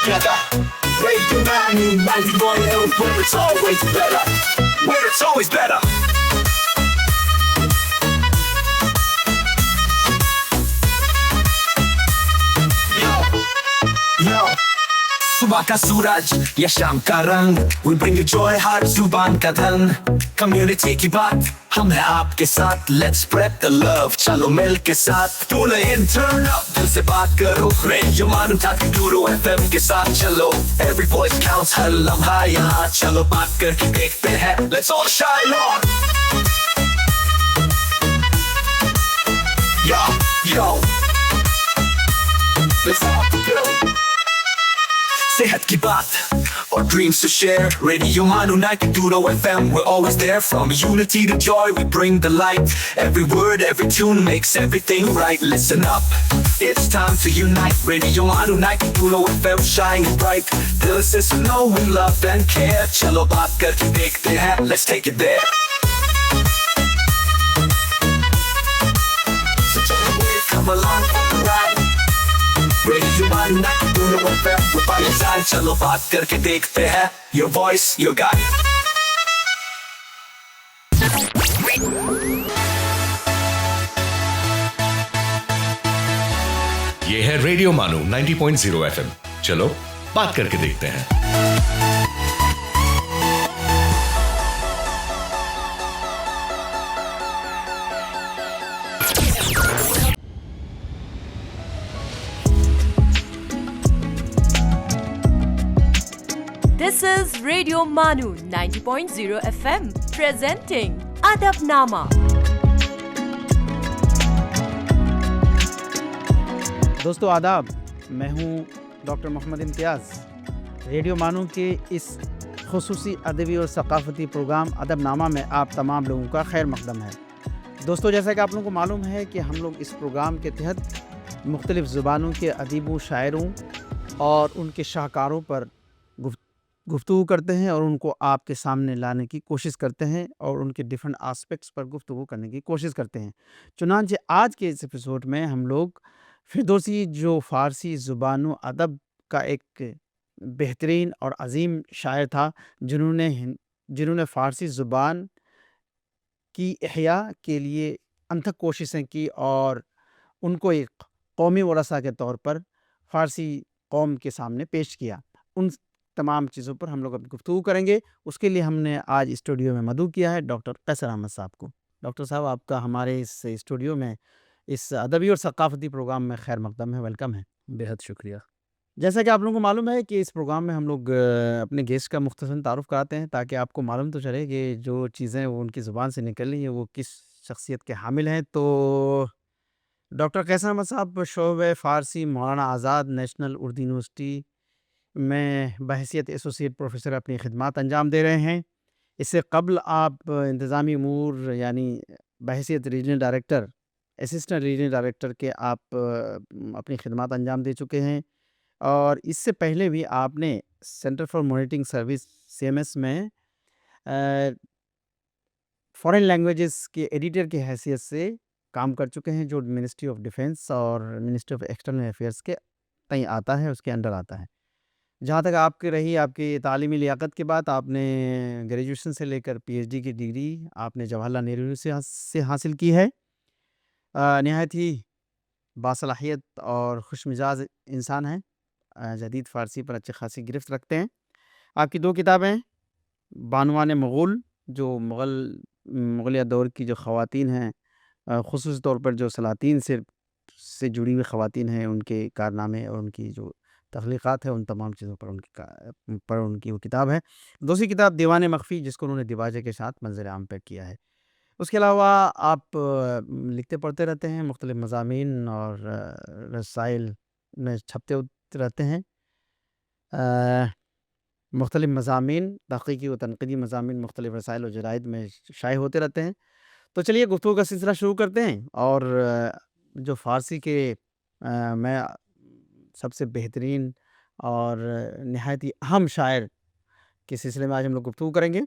together. Radio Manu 91 where it's always better. Where it's always better. Yo, सुबह का सूरज या शाम का रंग, we bring you joy हर जुबान का धन। Community की बात हम हैं आपके साथ, let's spread the love, चलो मिल के साथ। Tune in, turn up, दिल से बात करो, Radio Manu 92 FM के साथ चलो। Every voice counts, हर लम्हा यहाँ, चलो बात करके देखते हैं, let's all shine on। Yo, let's all go। सेहत की बात और dreams to share, Radio Manu 92 FM, we're always there. From unity to joy, we bring the light. Every word, every tune makes everything right. Listen up, it's time to unite. Radio Manu 92 FM, shining bright. दिल से सुनो, we love and care. चलो बात करके देखते हैं, let's take it there. So come along for the ride. Radio Manu 92 FM, we're by your side. चलो बात करके देखते हैं, your voice, your guide. ये है रेडियो मानू 90.0 FM। चलो बात करके देखते हैं। This is Radio Manu 90.0 FM presenting Adabnama। दोस्तों आदाब, मैं हूं डॉक्टर मोहम्मद इम्तियाज़। रेडियो मानू के इस खुसूसी अदबी और सकाफ़ती प्रोग्राम अदबनामा में आप तमाम लोगों का खैर मक़दम है। दोस्तों, जैसा कि आप लोगों को मालूम है कि हम लोग इस प्रोग्राम के तहत मुख्तलिफ़ ज़ुबानों के अदीबों, शायरों और उनके शाहकारों पर गुफ्तगू करते हैं और उनको आपके सामने लाने की कोशिश करते हैं और उनके डिफरेंट एस्पेक्ट्स पर गुफ्तगू करने की कोशिश करते हैं। चुनांचे आज के इस एपिसोड में हम लोग फिरदौसी, जो फ़ारसी ज़ुबान अदब का एक बेहतरीन और अज़ीम शायर था, जिन्होंने फ़ारसी ज़ुबान की इहया के लिए अनथक कोशिशें की और उनको एक कौमी वरसा के तौर पर फ़ारसी कौम के सामने पेश किया। उन तमाम चीज़ों पर हम लोग अब गुफ्तगू करेंगे। उसके लिए हमने आज स्टूडियो में मदऊ किया है डॉक्टर कैसर अहमद साहब को। डॉक्टर साहब, आपका हमारे इस स्टूडियो में इस अदबी और सकाफ़ती प्रोग्राम में खैर मक़दम है, वेलकम है। बेहद शुक्रिया। जैसा कि आप लोगों को मालूम है कि इस प्रोग्राम में हम लोग अपने गेस्ट का मुख्तसर तारुफ़ कराते हैं, ताकि आपको मालूम तो चले कि जो चीज़ें वो उनकी ज़ुबान से निकल रही हैं वो किस शख्सियत के हामिल हैं। तो डॉक्टर कैसर अहमद साहब शोबे फ़ारसी मौलाना आज़ाद नेशनल उर्दू यूनिवर्सिटी में बहैसियत एसोसिएट प्रोफेसर अपनी खिदमत अंजाम दे रहे हैं। इससे कबल आप इंतज़ामी अमूर यानी बहैसियत regional director, assistant regional director के आप अपनी खिदमत अंजाम दे चुके हैं और इससे पहले भी आपने centre for monitoring service CMS में फ़ॉरेन लैंग्वेजेस के एडिटर की हैसियत से काम कर चुके हैं, जो मिनिस्ट्री ऑफ डिफेंस और मिनिस्ट्री ऑफ एक्सटर्नल अफेयर्स के तय आता है, उसके अंडर आता है। जहाँ तक आपकी रही आपकी तालीमी लियाकत की बात, आपने ग्रेजुएशन से लेकर PhD की डिग्री आपने जवाहरलाल नेहरू यूनिवर्सिटी से हासिल की है। नहायत ही बासलाहियत और खुश मिजाज इंसान हैं, जदीद फ़ारसी पर अच्छी खासी गिरफ्त रखते हैं। आपकी 2 किताबें, बानवान मुग़ल, जो मुग़लिया दौर की जो ख़वातीन हैं, ख़ुसूसी तौर पर जो सलातीन से जुड़ी हुई ख़वातीन हैं, उनके कारनामे और उनकी जो तख्लीक़ात है, उन तमाम चीज़ों पर उनकी वो किताब है। दूसरी किताब दीवान मख़फ़ी, जिसको उन्होंने दिबाजे के साथ मंज़िल आम पर किया है। उसके अलावा आप लिखते पढ़ते रहते हैं, मुख्तलिफ़ मज़ामीन और रसाइल में छपते रहते हैं। मुख्तलिफ़ मज़ामीन, तहक़ीक़ी व तनक़ीदी मज़ामीन मुख्तलिफ़ रसाइल और जराइद में शाये होते रहते हैं। तो चलिए गुफ्तगू का सिलसिला शुरू करते हैं और जो फ़ारसी के मैं सबसे बेहतरीन और नहायत ही अहम शायर के सिलसिले में आज हम लोग गुफ्तगू करेंगे।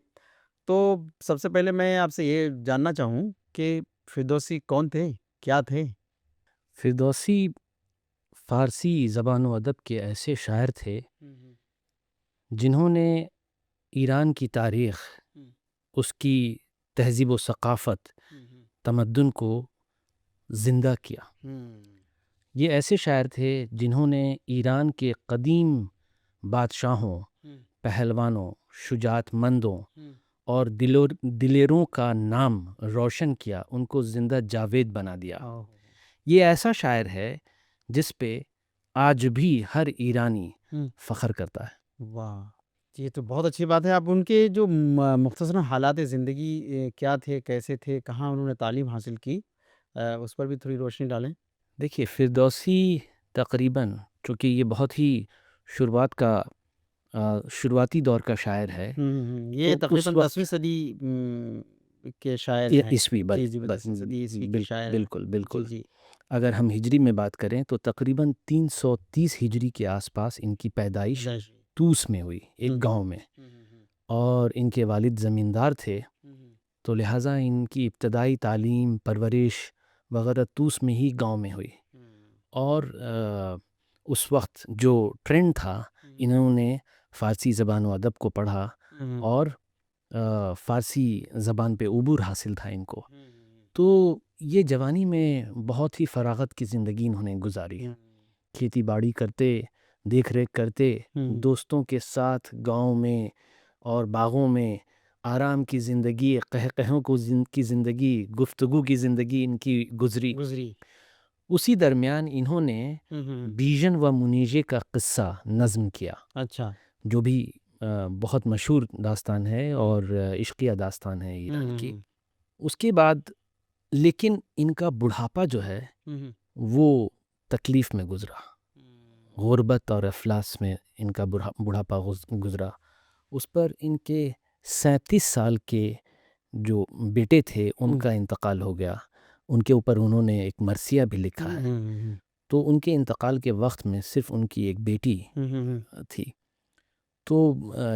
तो सबसे पहले मैं आपसे ये जानना चाहूँ कि फिरदौसी कौन थे, क्या थे? फिरदौसी फ़ारसी ज़बान व अदब के ऐसे शायर थे जिन्होंने ईरान की तारीख़, उसकी तहज़ीब व सक़ाफ़त, तमद्दुन को ज़िंदा किया। ये ऐसे शायर थे जिन्होंने ईरान के क़दीम बादशाहों, पहलवानों, शुजाअतमंदों और दिलेरों का नाम रोशन किया, उनको ज़िंदा जावेद बना दिया। ये ऐसा शायर है जिस पे आज भी हर ईरानी फ़ख्र करता है। वाह, ये तो बहुत अच्छी बात है। आप उनके जो मुख्तसरन हालात ज़िंदगी क्या थे, कैसे थे, कहाँ उन्होंने तालीम हासिल की, उस पर भी थोड़ी रोशनी डालें। देखिए, फ़िरदौसी तकरीबन, चूँकि ये बहुत ही शुरुआती दौर का शायर है, ये तो उस तकरीबन वक्त 10वीं सदी के शायर हैं। ईस्वी जी, जी, 10वीं सदी ईस्वी के शायर हैं। बिल्कुल बिल्कुल। जी, जी। अगर हम हिजरी में बात करें तो तकरीबन 330 हिजरी के आसपास इनकी पैदाइश तूस में हुई, एक गांव में, और इनके वालिद ज़मींदार थे, तो लिहाजा इनकी इब्तदाई तालीम, परवरिश वगैरह तूस में ही गांव में हुई। और उस वक्त जो ट्रेंड था, इन्होंने फ़ारसी ज़बान व अदब को पढ़ा और फ़ारसी ज़बान पे उबूर हासिल था इनको। तो ये जवानी में बहुत ही फ़राग़त की ज़िंदगी इन्होंने गुजारी। खेती बाड़ी करते, देख रेख करते, दोस्तों के साथ गांव में और बागों में आराम की ज़िंदगी, कहक़हों की ज़िंदगी, गुफ्तगू की ज़िंदगी इनकी गुजरी। उसी दरमियान इन्होंने बीजन व मुनीजे का क़िस्सा नज़्म किया। अच्छा। जो भी बहुत मशहूर दास्तान है और इश्क़िया दास्तान है ईरान की। उसके बाद लेकिन इनका बुढ़ापा जो है वो तकलीफ़ में गुज़रा, गुर्बत और अफलास में इनका बुढ़ापा गुज़रा। उस पर इनके 37 साल के जो बेटे थे उनका इंतकाल हो गया। उनके ऊपर उन्होंने एक मरसिया भी लिखा है। तो उनके इंतकाल के वक्त में सिर्फ उनकी एक बेटी थी। तो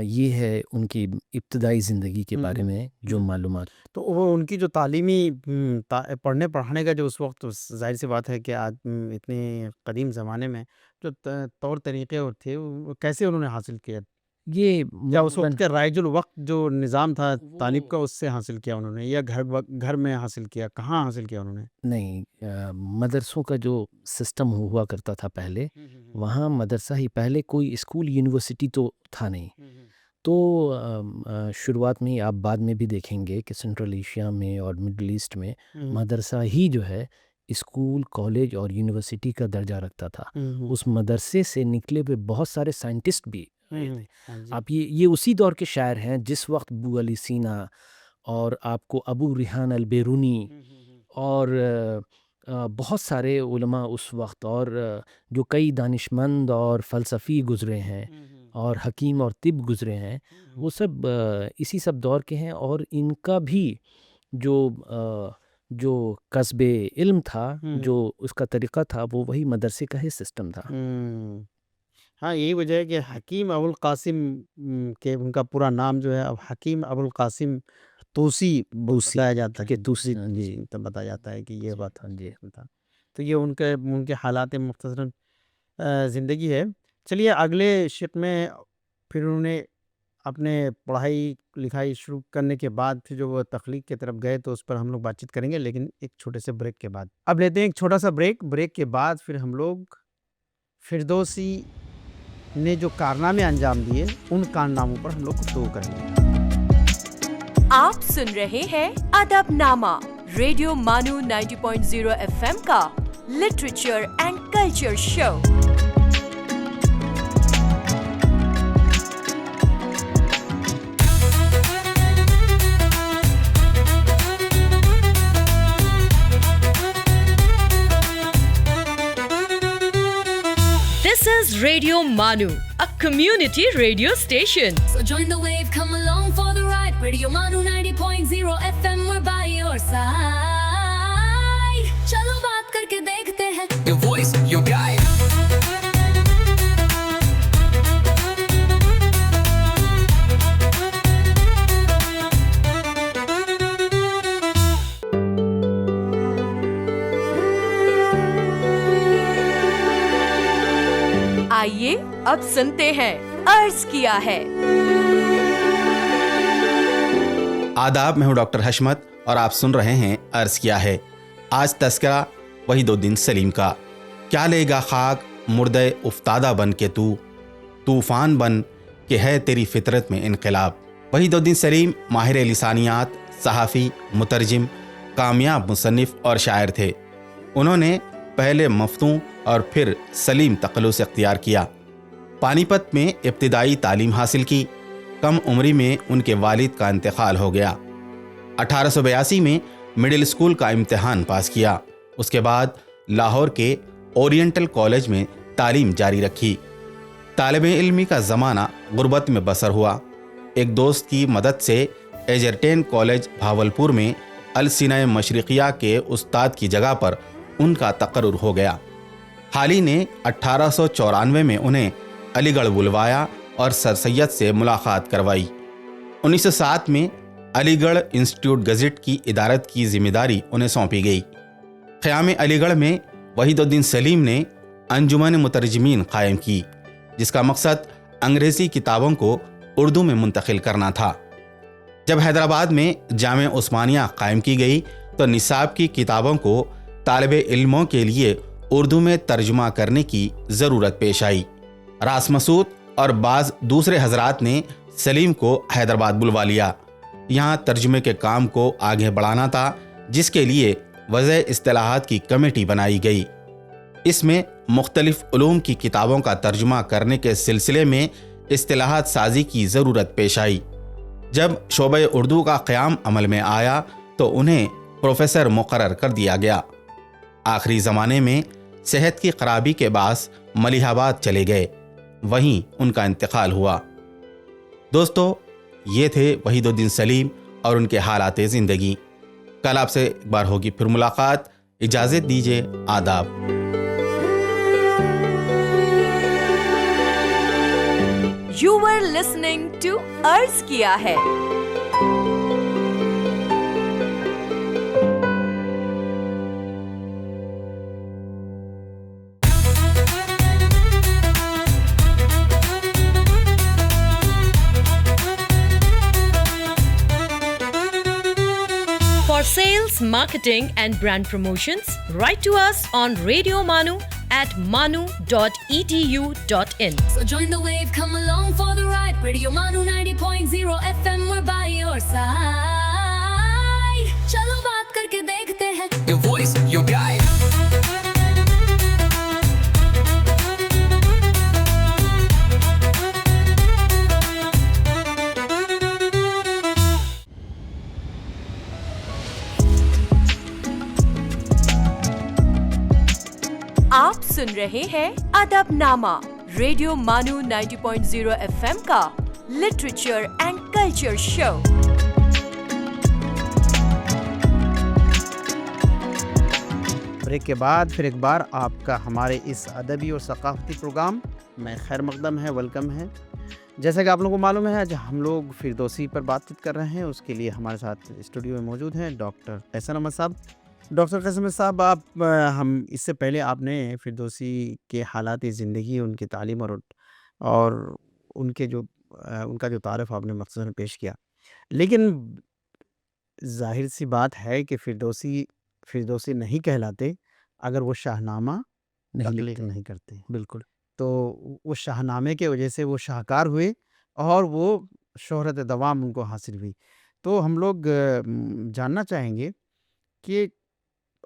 ये है उनकी इब्तदाई ज़िंदगी के बारे में जो मालूमात। तो वो उनकी जो तालीमी पढ़ने पढ़ाने का जो उस वक्त, ज़ाहिर सी बात है कि आज इतने कदीम ज़माने में जो तौर तरीक़े थे, वो कैसे उन्होंने हासिल किया? ये या उस वक्त के राइजुल वक्त जो निज़ाम था तालीम का, उससे हासिल किया उन्होंने, या घर में हासिल किया, कहाँ हासिल किया उन्होंने? नहीं, मदरसों का जो सिस्टम हुआ करता था पहले, वहाँ मदरसा ही, पहले कोई स्कूल यूनिवर्सिटी तो था नहीं। तो शुरुआत में ही, आप बाद में भी देखेंगे कि सेंट्रल एशिया में और मिडल ईस्ट में मदरसा ही जो है स्कूल, कॉलेज और यूनिवर्सिटी का दर्जा रखता था। उस मदरसे से निकले हुए बहुत सारे साइंटिस्ट भी आप ये उसी दौर के शायर हैं जिस वक्त अबू अली सीना और आपको अबू रिहान अल बेरूनी और बहुत सारे उलमा उस वक्त, और जो कई दानिशमंद और फ़लसफ़ी गुज़रे हैं और हकीम और तिब गुज़रे हैं, वो सब इसी सब दौर के हैं। और इनका भी जो कस्बे इल्म था, जो उसका तरीक़ा था, वो वही मदरसे का ही सिस्टम था। हाँ, यही वजह है कि हकीम अबुल क़ासिम के, उनका पूरा नाम जो है अब हकीम अबुल क़ासिम तूसी बताया जाता है, कि तूसी जी तब बताया जाता है कि ये बात जी था। तो ये उनके हालात मुख्तसरन ज़िंदगी है। चलिए अगले शिक़ में फिर उन्होंने अपने पढ़ाई लिखाई शुरू करने के बाद फिर जो वो तख्लीक की तरफ गए, तो उस पर हम लोग बातचीत करेंगे, लेकिन एक छोटे से ब्रेक के बाद। अब लेते हैं एक छोटा सा ब्रेक के बाद फिर हम लोग फ़िरदौसी ने जो कारनामे अंजाम दिए, उन कारनामों पर हम लोग गुफ्तगू करेंगे। आप सुन रहे हैं अदबनामा, रेडियो मानू 90.0 FM का literature and culture show. This is Radio Manu, a community radio station. So join the wave, come along for the ride. Radio Manu 90.0 FM, we're by your side. चलो बात करके देखते हैं. Your voice, your guide. अब सुनते हैं अर्ज किया है। आदाब, मैं हूं डॉक्टर हशमत और आप सुन रहे हैं अर्ज किया है। आज तस्करा वहीदुद्दीन सलीम का। क्या लेगा खाक मुर्दे उफ्तादा बन के तूफान बन के है तेरी फितरत में इनकलाब। वहीदुद्दीन सलीम माहिर लिसानियात, सहाफ़ी, मुतरजिम, कामयाब मुसन्निफ़ और शायर थे। उन्होंने पहले मफ्तूं और फिर सलीम तक़ल्लुस इख्तियार किया। पानीपत में इब्तिदाई तालीम हासिल की। कम उम्री में उनके वालिद का इंतकाल हो गया। 1882 में मिडिल स्कूल का इम्तिहान पास किया। उसके बाद लाहौर के ओरिएंटल कॉलेज में तालीम जारी रखी। तालिब इल्मी का ज़माना गुर्बत में बसर हुआ। एक दोस्त की मदद से एजरटेन कॉलेज भावलपुर में अलसिना मशरिकिया के उस्ताद की जगह पर उनका तकर्रुर हो गया। हाली ने 1894 में उन्हें अलीगढ़ बुलवाया और सर सैयद से मुलाकात करवाई। 1907 में अलीगढ़ इंस्टीट्यूट गज़ट की इदारत की जिम्मेदारी उन्हें सौंपी गई। क़याम अलीगढ़ में वहीदुद्दीन सलीम ने अंजुमन मुतरजमीन कायम की, जिसका मकसद अंग्रेज़ी किताबों को उर्दू में मुंतकिल करना था। जब हैदराबाद में जामे उस्मानिया कायम की गई तो निसाब की किताबों को तालिबे इल्मों के लिए उर्दू में तर्जुमा करने की ज़रूरत पेश आई। रास मसूद और बाज़ दूसरे हजरात ने सलीम को हैदराबाद बुलवा लिया। यहाँ तर्जुमे के काम को आगे बढ़ाना था, जिसके लिए वज़े इस्तिलाहात की कमेटी बनाई गई। इसमें मुख्तलिफ उलूम की किताबों का तर्जुमा करने के सिलसिले में इस्तिलाहात साजी की ज़रूरत पेश आई। जब शोबे उर्दू का क़याम अमल में आया तो उन्हें प्रोफेसर मुकर्रर कर दिया गया। आखिरी ज़माने में सेहत की खराबी के बास मलिहाबाद चले गए, वहीं उनका इंतकाल हुआ। दोस्तों, ये थे वहीदुद्दीन सलीम और उनके हालात ज़िंदगी। कल आपसे एक बार होगी फिर मुलाकात। इजाज़त दीजिए। आदाब। You were listening to अर्ज किया है। For sales, marketing and brand promotions, write to us on Radio Manu at manu.edu.in. So join the wave, come along for the ride. Radio Manu 90.0 FM, we're by your side. चलो बात करके देखते हैं. Your voice, your guide. आप सुन रहे हैं अदबनामा, radio मानू 90.0 FM का literature and culture show. Break के बाद फिर एक बार आपका हमारे इस अदबी और सकाफती प्रोग्राम में खैर मकदम है, वेलकम है। जैसा कि आप लोगों को मालूम है, आज हम लोग फिरदौसी पर बातचीत कर रहे हैं। उसके लिए हमारे साथ स्टूडियो में मौजूद हैं डॉक्टर कैसर अहमद साहब। डॉक्टर कैसर अहमद साहब, आप हम इससे पहले आपने फिरदौसी के हालात ज़िंदगी, उनकी तालीम और उनके जो उनका जो तारफ़ आपने मख्सूसन पेश किया, लेकिन ज़ाहिर सी बात है कि फिरदौसी नहीं कहलाते अगर वो शाहनामा तख्लीक़ नहीं करते। बिल्कुल। तो वो शाहनामे के वजह से वो शाहकार हुए और वो शोहरत दवाम उनको हासिल हुई। तो हम लोग जानना चाहेंगे कि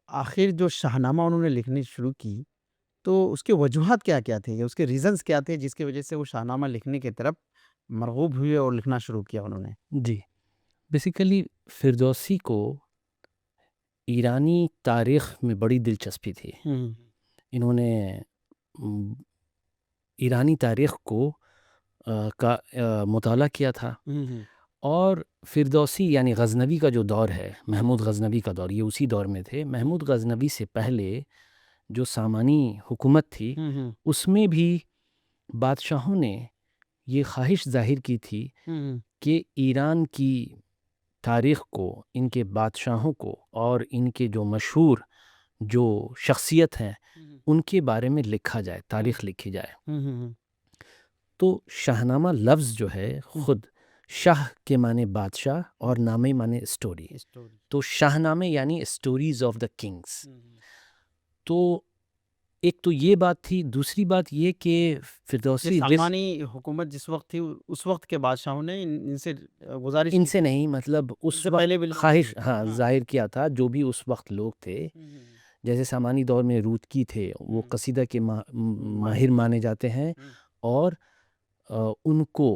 आखिर जो शाहनामा उन्होंने लिखनी शुरू की तो उसके वजूहात क्या-क्या थे, या उसके रीज़न्स क्या थे जिसकी वजह से वो शाहनामा लिखने की तरफ मरगूब हुए और लिखना शुरू किया उन्होंने? जी, बेसिकली फिरदौसी को ईरानी तारीख़ में बड़ी दिलचस्पी थी। इन्होंने ईरानी तारीख़ को मुताला किया था और फिरदौसी यानी गज़नवी का जो दौर है, महमूद गज़नवी का दौर, ये उसी दौर में थे। महमूद गज़नवी से पहले जो सामानी हुकूमत थी उसमें भी बादशाहों ने ये ख्वाहिश ज़ाहिर की थी कि ईरान की तारीख़ को, इनके बादशाहों को और इनके जो मशहूर जो शख्सियत हैं उनके बारे में लिखा जाए, तारीख़ लिखी जाए। तो शाहनामा लफ्ज़ जो है खुद शाह के माने बादशाह और नामे माने स्टोरी। तो शाहनामे यानी स्टोरीज ऑफ द किंग्स। तो एक तो ये बात थी, दूसरी बात ये कि फिरदौसी सामानी हुकूमत जिस वक्त थी उस वक्त के बादशाहों ने इनसे गुजारिश इनसे नहीं, मतलब उस इससे वक्त पहले भी ख्वाहिश हाँ हाँ। जाहिर किया था जो भी उस वक्त लोग थे। जैसे सामानी दौर में रूदकी थे, वो कसीदा के माहिर माने जाते हैं और उनको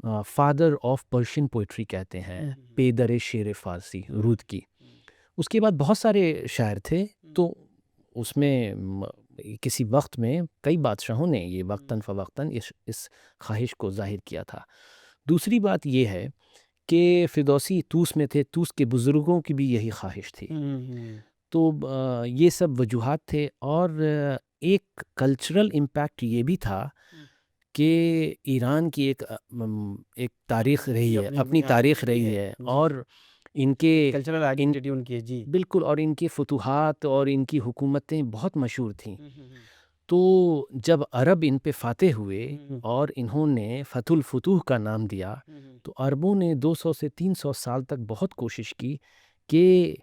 फादर ऑफ पर्शियन पोइट्री कहते हैं, पेदर शेर फ़ारसी रूदकी। उसके बाद बहुत सारे शायर थे, तो उसमें किसी वक्त में कई बादशाहों ने ये वक्तन फ़वक्तन इस ख्वाहिश को ज़ाहिर किया था। दूसरी बात ये है कि फिरदौसी तूस में थे, तूस के बुज़ुर्गों की भी यही ख्वाहिश थी। तो ये सब वजूहात थे और एक कल्चरल इम्पैक्ट ये भी था कि ईरान की एक तारीख़ रही है, अपनी तारीख़ रही है और इनके कल्चरल आइडेंटिटी उनकी है जी। बिल्कुल, और इनकी फतूहात और इनकी हुकूमतें बहुत मशहूर थीं। तो जब अरब इन पे फ़ातेह हुए और इन्होंने फ़तुल फुतूह का नाम दिया, तो अरबों ने 200 से 300 साल तक बहुत कोशिश की कि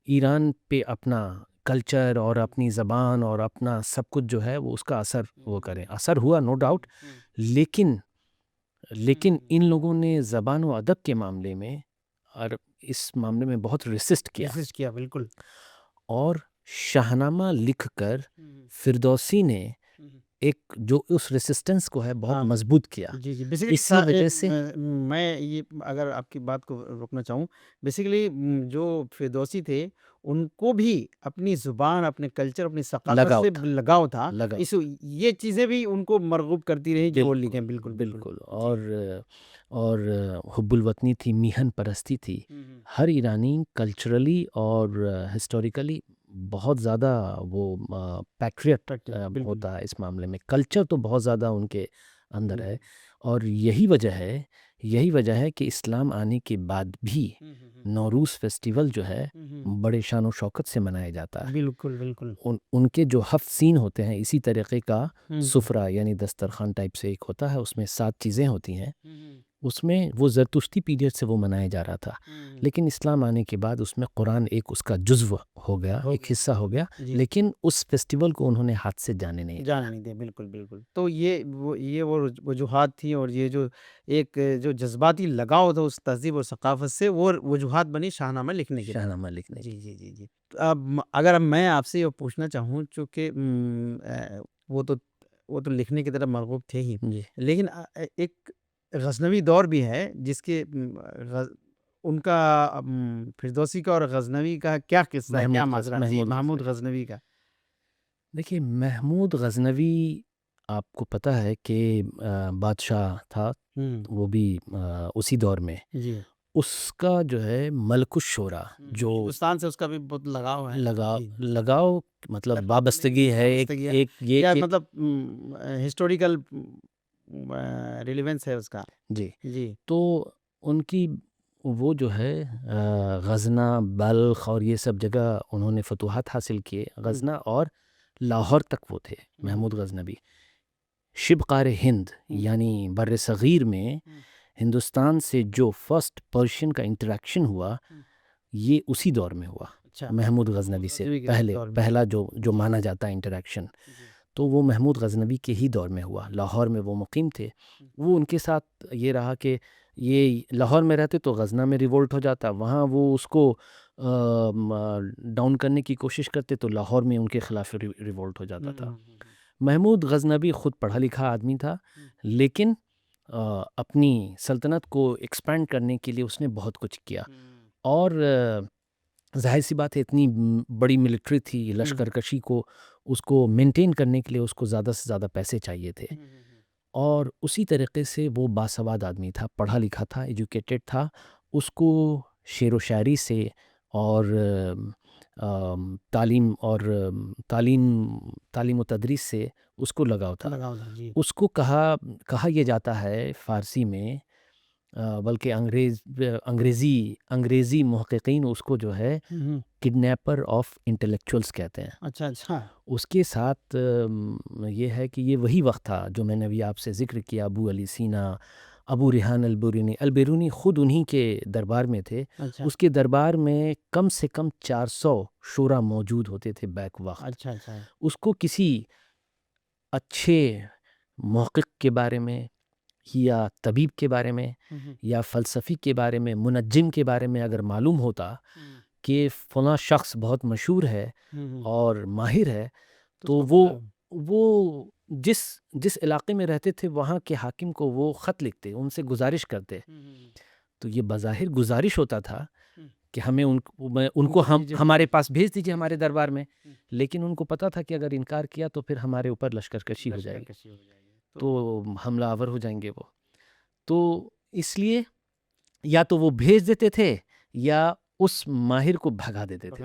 ईरान पे अपना कल्चर और अपनी ज़बान और अपना सब कुछ जो है वो उसका असर वो करें। असर हुआ नो डाउट, लेकिन इन लोगों ने ज़बान व अदब के मामले में और इस मामले में बहुत रेसिस्ट किया बिल्कुल। और शाहनामा लिखकर फिरदौसी ने एक जो उस रेसिस्टेंस को है बहुत मजबूत किया। जी जी बेसिकली इसी वजह से मैं ये अगर आपकी बात को रोकना चाहूँ, बेसिकली जो फिरदौसी थे उनको भी अपनी ज़ुबान, अपने कल्चर, अपनी सकाफत से लगाव था। इस ये चीज़ें भी उनको मरगूब करती रही जो लिखें। बिल्कुल बिल्कुल। और हुब्बुल वतनी थी, मीहन परस्ती थी। हर ईरानी कल्चरली और हिस्टोरिकली बहुत ज़्यादा वो पैट्रियट होता है इस मामले में। कल्चर तो बहुत ज़्यादा उनके अंदर है और यही वजह है कि इस्लाम आने के बाद भी नौरूज़ फेस्टिवल जो है बड़े शान और शौकत से मनाया जाता है। बिल्कुल। उनके जो हफ्त सीन होते हैं इसी तरीके का सुफरा यानी दस्तरखान टाइप से एक होता है, उसमें 7 चीज़ें होती हैं। उसमें वो ज़रतुश्ती पीरियड से वो मनाया जा रहा था, लेकिन इस्लाम आने के बाद उसमें कुरान एक उसका जुज़्व हो गया, एक हिस्सा हो गया, लेकिन उस फेस्टिवल को उन्होंने हाथ से जाने नहीं दिया। बिल्कुल। तो ये वो वजूहात थी और ये जो एक जो जज्बाती लगाव था उस तहज़ीब और सकाफ़त से, वो वजूहात बनी शाहनामा लिखने की। जी। तो अब अगर मैं आपसे ये पूछना चाहूँ, चूँकि वो तो लिखने की तरफ मरगूब थे ही, लेकिन एक गज़नवी दौर भी है जिसके उनका फिरदौसी का और गज़नवी का क्या किस्सा है, क्या माजरा है महमूद गज़नवी का? देखिए, महमूद गज़नवी आपको पता है कि बादशाह था, वो भी उसी दौर में। उसका जो है मलकुश शोरा जो हिंदुस्तान से उसका भी बहुत लगाव है। लगाव मतलब वाबस्तगी है एक ये क्या मतलब हिस्टोरिकल रिलेवेंस है उसका। जी। तो उनकी वो जो है गज़ना, बल्ख और ये सब जगह उन्होंने फतूहात हासिल किए। गज़ना और लाहौर तक वो थे महमूद गज़नवी। शिबकार हिंद यानी बर्र सग़ीर में हिंदुस्तान से जो फर्स्ट पर्शियन का इंटरेक्शन हुआ, ये उसी दौर में हुआ। महमूद गज़नवी से पहला जो माना जाता है इंटरेक्शन, तो वो महमूद गज़नवी के ही दौर में हुआ। लाहौर में वो मुकीम थे। वो उनके साथ ये रहा कि ये लाहौर में रहते तो गज़ना में रिवोल्ट हो जाता, वहाँ वो उसको डाउन करने की कोशिश करते तो लाहौर में उनके ख़िलाफ़ रिवोल्ट हो जाता था। महमूद गज़नवी ख़ुद पढ़ा लिखा आदमी था, लेकिन अपनी सल्तनत को एक्सपेंड करने के लिए उसने बहुत कुछ किया और ज़ाहिर सी बात है इतनी बड़ी मिलिट्री थी, लश्कर कशी को उसको मेंटेन करने के लिए उसको ज़्यादा से ज़्यादा पैसे चाहिए थे और उसी तरीके से वो बासवाद आदमी था, पढ़ा लिखा था, एजुकेटेड था। उसको शेर व शायरी से और तालीम व तदरीस से उसको लगाव था। उसको कहा ये जाता है फ़ारसी में बल्कि अंग्रेज़ी मुहक़्क़ीन उसको जो है किडनैपर ऑफ इंटेलेक्चुअल्स कहते हैं। अच्छा अच्छा। उसके साथ ये है कि ये वही वक्त था जो मैंने अभी आपसे ज़िक्र किया, अबू अली सीना, अबू रिहान अल बिरूनी ख़ुद उन्हीं के दरबार में थे। अच्छा उसके दरबार में कम से कम 400 शुरा मौजूद होते थे बैक वक्त। अच्छा अच्छा। उसको किसी अच्छे मुहक़्क़िक़ के बारे में या तबीब के बारे में या फ़लसफ़ी के बारे में, मुनज्जिम के बारे में अगर मालूम होता कि फ़लाँ शख़्स बहुत मशहूर है और माहिर है, तो वो जिस जिस इलाक़े में रहते थे वहाँ के हाकिम को वो ख़त लिखते, उनसे गुज़ारिश करते। तो ये बज़ाहिर गुज़ारिश होता था कि हमें उनको हम हमारे पास भेज दीजिए हमारे दरबार में, लेकिन उनको पता था कि अगर इनकार किया तो फिर हमारे ऊपर लश्करकशी हो जाएगी, तो हमलावर हो जाएंगे वो। तो इसलिए या तो वो भेज देते थे या उस माहिर को भगा देते थे।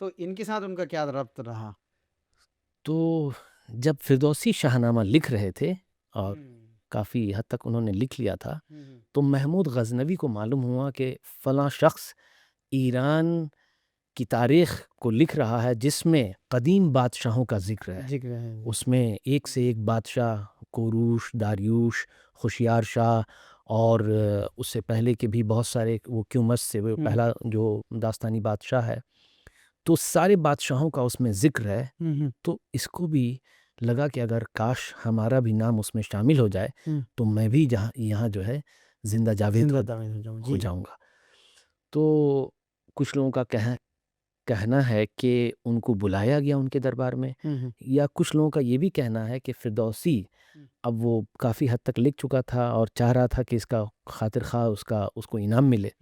तो इनके साथ उनका क्या रब्त रहा? तो जब फिरदौसी शाहनामा लिख रहे थे और काफ़ी हद तक उन्होंने लिख लिया था, तो महमूद गज़नवी को मालूम हुआ कि फ़लाँ शख़्स ईरान की तारीख़ को लिख रहा है जिसमें क़दीम बादशाहों का ज़िक्र है। उसमें एक से एक बादशाह, कोरूश, दारियूश, होशियार शाह और उससे पहले के भी बहुत सारे, वो क्यूमस से वो पहला जो दास्तानी बादशाह है, तो सारे बादशाहों का उसमें ज़िक्र है। तो इसको भी लगा कि अगर काश हमारा भी नाम उसमें शामिल हो जाए तो मैं भी यहाँ जो है जिंदा जावेद हो जाऊंगा। तो कुछ लोगों का कहना है कि उनको बुलाया गया उनके दरबार में, या कुछ लोगों का ये भी कहना है कि फिरदौसी अब वो काफ़ी हद तक लिख चुका था और चाह रहा था कि इसका खातिर खा उसको इनाम मिले,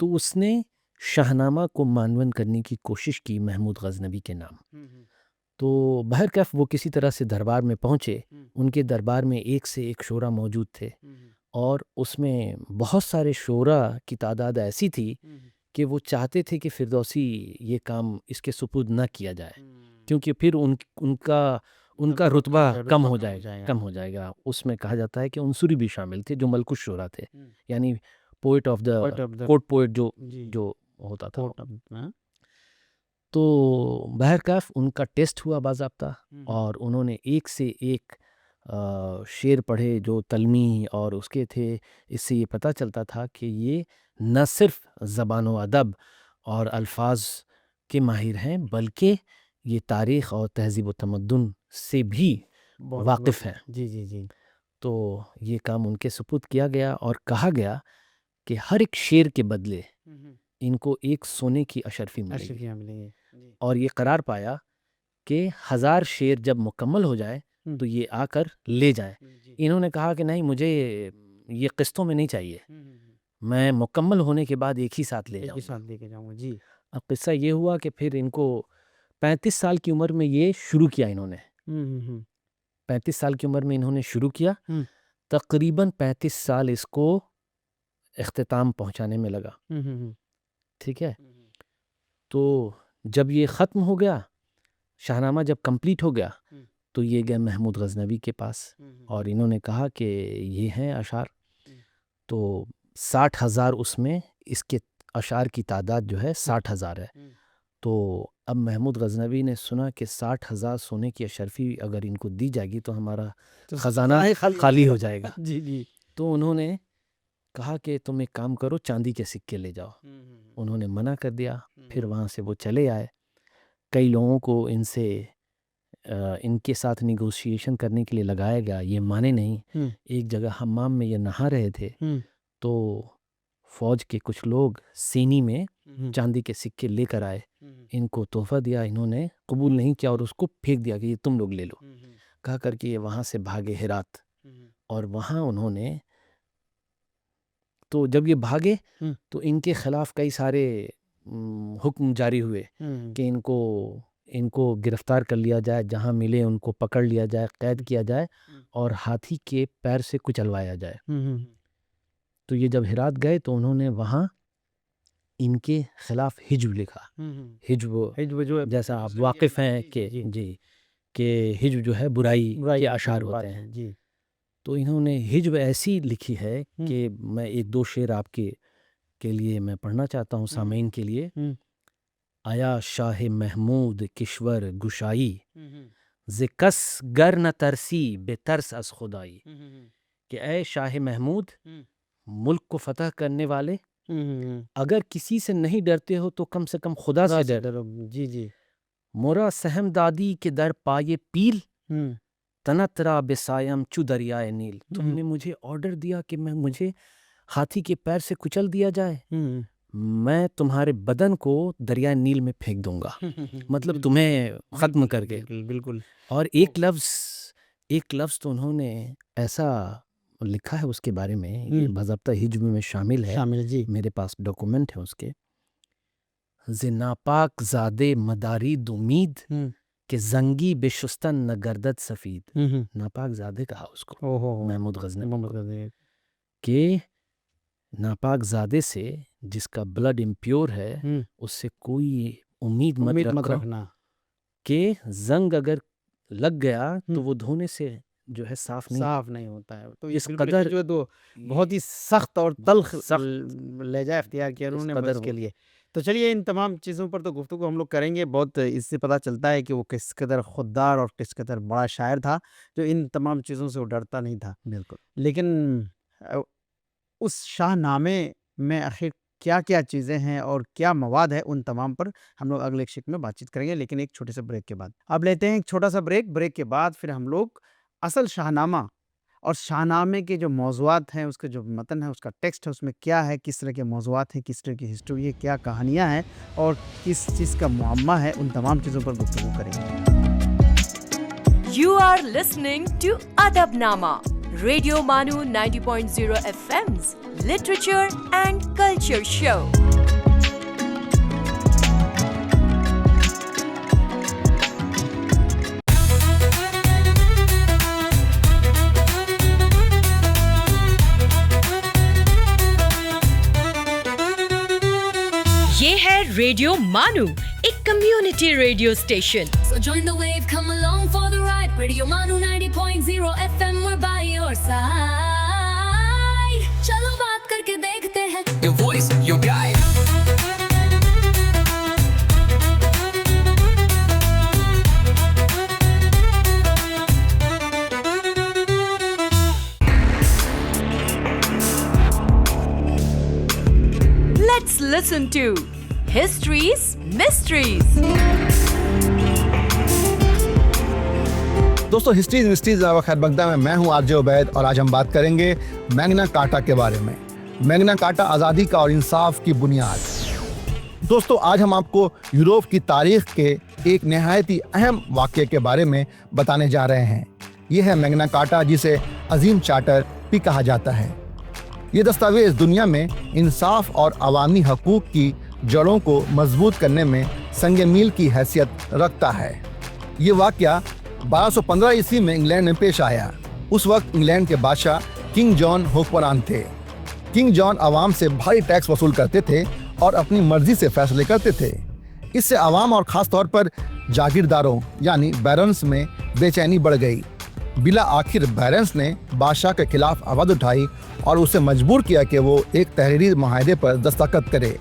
तो उसने शाहनामा को मानवन करने की कोशिश की महमूद गज़नवी के नाम। तो बहरकैफ वो किसी तरह से दरबार में पहुँचे। उनके दरबार में एक से एक शोरा मौजूद थे और उसमें बहुत सारे शोरा की तादाद ऐसी थी कि वो चाहते थे कि फिरदौसी ये काम इसके सुपुर्द न किया जाए, क्योंकि फिर उनका रुतबा कम हो जाएगा। उसमें कहा जाता है कि उनसुरी भी शामिल थे जो मलकुश शोरा थे, यानी poet of the court poet जो होता था। तो बहरकैफ उनका टेस्ट हुआ बाज़ाब्ता और उन्होंने एक से एक शेर पढ़े जो तलमी और उसके थे। इससे ये पता चलता था कि ये न सिर्फ ज़बान व अदब और अल्फाज के माहिर हैं, बल्कि ये तारीख़ और तहज़ीब व तमद्दुन से भी वाकिफ़ हैं। जी। तो ये काम उनके सुपुर्द किया गया और कहा गया कि हर एक शेर के बदले इनको एक सोने की अशरफी मिलेगी, और ये करार पाया कि 1000 शेर जब मुकम्मल हो जाए तो ये आकर ले जाएं। इन्होंने कहा कि नहीं, मुझे ये किस्तों में नहीं चाहिए, मैं मुकम्मल होने के बाद एक ही साथ ले जाऊंगा। जी। अब किस्सा ये हुआ कि फिर इनको 35 साल की उम्र में ये शुरू किया इन्होंने। 35 साल की उम्र में इन्होंने शुरू किया, तकरीबन 35 साल इसको इख्तिताम पहुंचाने में लगा। ठीक है। तो जब ये ख़त्म हो गया, शाहनामा जब कंप्लीट हो गया, तो ये गए महमूद गज़नवी के पास और इन्होंने कहा कि ये हैं अशार। तो 60,000 उसमें इसके अशार की तादाद जो है 60,000 है। तो अब महमूद गज़नवी ने सुना कि 60,000 सोने की अशरफी अगर इनको दी जाएगी तो हमारा ख़जाना खाली हो जाएगा। जी। तो उन्होंने कहा कि तुम एक काम करो, चांदी के सिक्के ले जाओ। उन्होंने मना कर दिया। फिर वहाँ से वो चले आए। कई लोगों को इनके साथ निगोशिएशन करने के लिए लगाया गया, ये माने नहीं। एक जगह हम्माम में ये नहा रहे थे तो फौज के कुछ लोग सीनी में चांदी के सिक्के लेकर आए, इनको तोहफा दिया, इन्होंने कबूल नहीं किया और उसको फेंक दिया कि ये तुम लोग ले लो। कहा करके ये वहाँ से भागे हेरात, और वहाँ उन्होंने, तो जब ये भागे तो इनके खिलाफ कई सारे हुक्म जारी हुए कि इनको गिरफ्तार कर लिया जाए, जहाँ मिले उनको पकड़ लिया जाए, कैद किया जाए और हाथी के पैर से कुचलवाया जाए। तो ये जब हेरात गए तो उन्होंने वहाँ इनके खिलाफ हिज्व लिखा। हिज्व जो जैसा आप वाकिफ़ हैं कि हिज्व जो है बुराई के अशार होते हैं। जी। तो इन्होंने हिज्ब ऐसी लिखी है कि मैं एक दो शेर आपके के लिए मैं पढ़ना चाहता हूँ सामीन के लिए। आया शाह महमूद किश्वर गुशाई ज़िकस गर न तरसी बेतरस अस खुदाई, कि ऐ शाह महमूद, मुल्क को फतह करने वाले, अगर किसी से नहीं डरते हो तो कम से कम खुदा से डरो। जी जी। मोरा सहम दादी के दर पाए पील, तनतरा बेसायम चु दरियाए नील। तुमने मुझे ऑर्डर दिया कि मुझे हाथी के पैर से कुचल दिया जाए, मैं तुम्हारे बदन को दरिया नील में फेंक दूंगा, मतलब तुम्हें ख़त्म करके। बिल्कुल। और एक लफ्ज़ तो उन्होंने ऐसा लिखा है उसके बारे में, ये बाज़ाब्ता हिज्ब में शामिल है। जी। मेरे पास डॉक्यूमेंट है उसके। ज़े नापाक ज़ादे मदारीद उम्मीद के जंगी बेशुस्तन न गर्दत सफ़ीद। नापाक ज़ादे कहा उसको महमूद गज़नवी के, नापाक ज़ादे से जिसका ब्लड इम्प्योर है उससे कोई उम्मीद मत रखना कि जंग अगर लग गया तो वो धोने से जो है साफ नहीं होता है। तो इस बिल्कुल कदर जो है तो बहुत ही सख्त और तल्ख लहजा इख्तियार किया उन्होंने कदर उसके लिए। तो चलिए इन तमाम चीज़ों पर तो गुफ्तगू हम लोग करेंगे बहुत। इससे पता चलता है कि वो किस कदर खुददार और किस कदर बड़ा शायर था, जो इन तमाम चीज़ों से वो डरता नहीं था। बिल्कुल। लेकिन उस शाहनामे में आखिर क्या क्या चीज़ें हैं और क्या मवाद है, उन तमाम पर हम लोग अगले शिक में बातचीत करेंगे, लेकिन एक छोटे से ब्रेक के बाद। अब लेते हैं एक छोटा सा ब्रेक के बाद फिर हम लोग असल शाहनामा और शाहनामे के जो मौज़ूआत हैं, उसके जो मतन है, उसका टेक्स्ट है, उसमें क्या है, किस तरह के मौज़ूआत हैं, किस तरह की हिस्ट्री है, क्या कहानियाँ हैं और किस चीज़ का मुअम्मा है, उन तमाम चीज़ों पर गुफ्तगू करेंगे। You are listening to Adabnama, Radio Manu 90.0 FM's Literature and Culture Show. ये है रेडियो मानू, एक community radio station. So join the wave, come along for the ride. Radio Manu 90.0 FM, we're by your side. चलो बात करके देखते हैं. Your voice, your guide. Let's listen to History's Mysteries. दोस्तों, हिस्ट्रीज मिस्ट्रीज खैर मकदम में मैं हूं आरजे उबैद और आज हम बात करेंगे मैग्ना कार्टा के बारे में। मैग्ना कार्टा आज़ादी का और इंसाफ की बुनियाद। दोस्तों, आज हम आपको यूरोप की तारीख के एक नहायत ही अहम वाक़ये के बारे में बताने जा रहे हैं। यह है मैग्ना कार्टा, जिसे अजीम चार्टर भी कहा जाता है। ये दस्तावेज दुनिया में इंसाफ और अवामी हकूक़ की जड़ों को मजबूत करने में संग मील की हैसियत रखता है। ये वाक़या 1215 ईस्वी में इंग्लैंड में पेश आया। उस वक्त इंग्लैंड के बादशाह किंग जॉन हुक्मरान थे। किंग जॉन आवाम से भारी टैक्स वसूल करते थे और अपनी मर्जी से फैसले करते थे। इससे आवाम और ख़ास तौर पर जागीरदारों यानी बैरन्स में बेचैनी बढ़ गई। बिला आखिर बैरन्स ने बादशाह के खिलाफ आवाज़ उठाई और उसे मजबूर किया कि वो एक तहरीरी मुआहदे पर दस्तखत करे।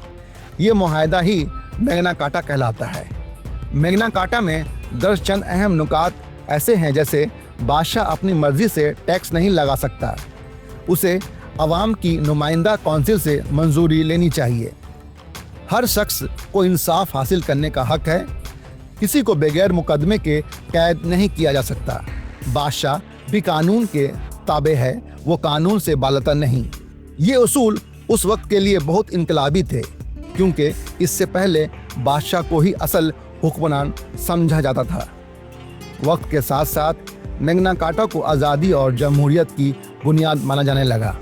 ये मुआहदा ही मैग्ना कार्टा कहलाता है। मैग्ना कार्टा में दर्ज चंद अहम नुकात ऐसे हैं, जैसे बादशाह अपनी मर्जी से टैक्स नहीं लगा सकता, उसे अवाम की नुमाइंदा कौंसिल से मंजूरी लेनी चाहिए, हर शख्स को इंसाफ हासिल करने का हक है, किसी को बगैर मुकदमे के कैद नहीं किया जा सकता, बादशाह भी कानून के ताबे है, वो कानून से बालतर नहीं। ये उसूल उस वक्त के लिए बहुत इनकलाबी थे, क्योंकि इससे पहले बादशाह को ही असल हुक्मरान समझा जाता था। वक्त के साथ साथ मैग्ना कार्टा को आज़ादी और जमहूरियत की बुनियाद माना जाने लगा।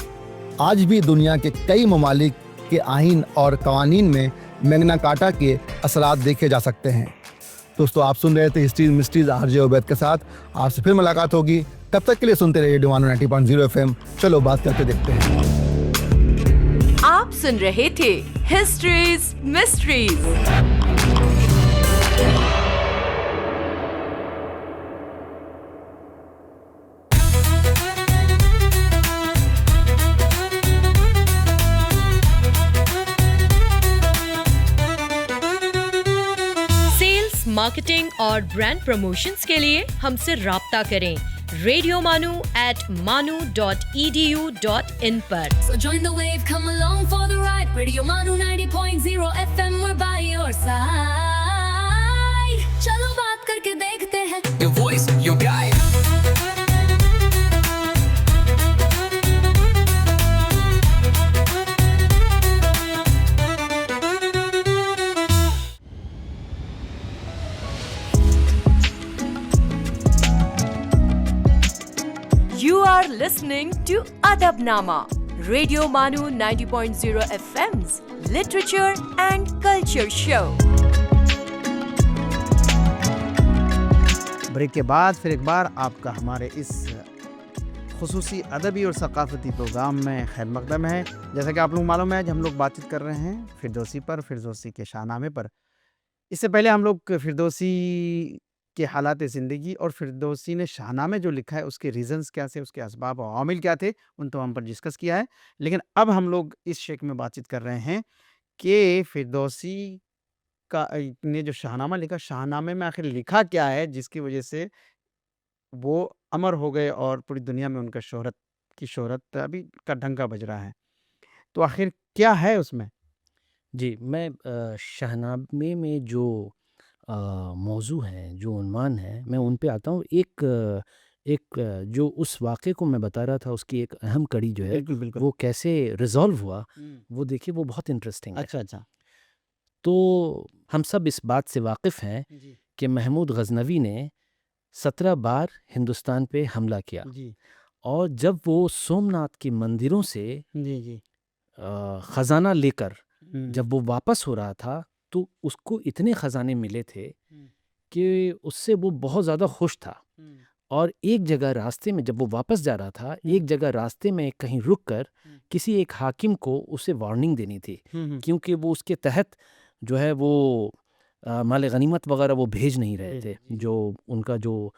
आज भी दुनिया के कई ममालिक के आईन और कवानीन में मैग्ना कार्टा के असरात देखे जा सकते हैं। दोस्तों, आप सुन रहे थे हिस्ट्रीज मिस्ट्रीज आरजे उबैद के साथ। आपसे फिर मुलाकात होगी, तब तक के लिए सुनते रहिए रेडियो मानू 90.0 FM। चलो बात करके देखते हैं। आप सुन रहे थे हिस्ट्रीज मिस्ट्रीज। मार्केटिंग और ब्रांड प्रमोशंस के लिए हमसे राब्ता करें radiomanu@manu.edu.in पर। So join the wave, come along for the ride. Radio Manu 90.0 FM, we're by your side. चलो बात करके देखते हैं। Your voice, your guide. You are listening to Adabnama, Radio Manu 90.0 FM's Literature and Culture Show. Break के बाद फिर एक बार आपका हमारे इस खुसूसी अदबी और सकाफती प्रोग्राम में खैर मकदम है। जैसा कि आप लोग मालूम है, आज हम लोग बातचीत कर रहे हैं फिरदौसी पर, फिरदौसी के शाहनामे पर। इससे पहले हम लोग फिरदौसी के हालात ज़िंदगी और फिरदौसी ने शाहनामे जो लिखा है उसके रीज़न्स क्या थे, उसके असबाब और आमिल क्या थे, उन तमाम पर डिस्कस किया है। लेकिन अब हम लोग इस शेख में बातचीत कर रहे हैं कि फिरदौसी का ने जो शाहनामा लिखा, शाहनामे में आखिर लिखा क्या है जिसकी वजह से वो अमर हो गए और पूरी दुनिया में उनका शोहरत अभी का डंका बज रहा है। तो आखिर क्या है उसमें? जी, मैं शाहनामे में जो मौजू हैं, जो उन्वान है, मैं उन पे आता हूँ। एक जो उस वाक़े को मैं बता रहा था, उसकी एक अहम कड़ी जो है, बिल्कुल, बिल्कुल। वो कैसे रिज़ॉल्व हुआ, वो देखिए, वो बहुत इंटरेस्टिंग है। अच्छा। तो हम सब इस बात से वाकिफ़ हैं जी, कि महमूद गज़नवी ने 17 बार हिंदुस्तान पे हमला किया, जी, और जब वो सोमनाथ के मंदिरों से जी। ख़ज़ाना लेकर हुँ, जब वो वापस हो रहा था, तो उसको इतने ख़ज़ाने मिले थे हुँ, कि उससे वो बहुत ज़्यादा खुश था। हुँ, और एक जगह रास्ते में जब वो वापस जा रहा था, एक जगह रास्ते में कहीं रुक कर किसी एक हाकिम को उसे वार्निंग देनी थी, हुँ, क्योंकि वो उसके तहत जो है वो माल गनीमत वगैरह वो भेज नहीं रहे थे, जो उनका जो